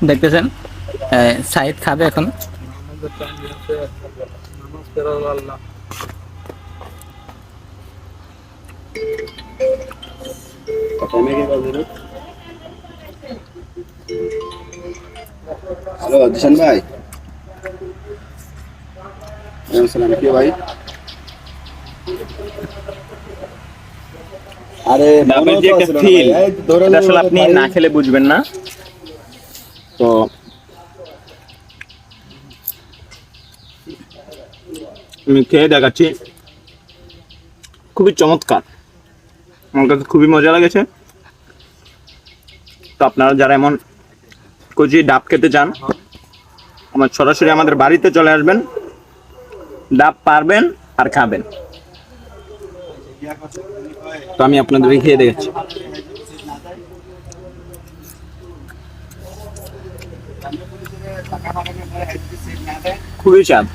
দেখতেছেন সাইদ খাবে এখন। হ্যালো জিশান ভাই, আসসালাম কি ভাই? আরে ডাবের যে একটা ফিল, এটা আসলে আপনি না খেলে বুঝবেন না। তো আমি খেয়ে দেখাচ্ছি, খুবই চমৎকার, আমার কাছে খুবই মজা লেগেছে। তো আপনারা যারা এমন কচি ডাব খেতে চান, আমার সরাসরি আমাদের বাড়িতে চলে আসবেন, ডাব পারবেন আর খাবেন। তো আমি আপনাদের খেয়ে দেখাচ্ছি, খুবই স্বাদ।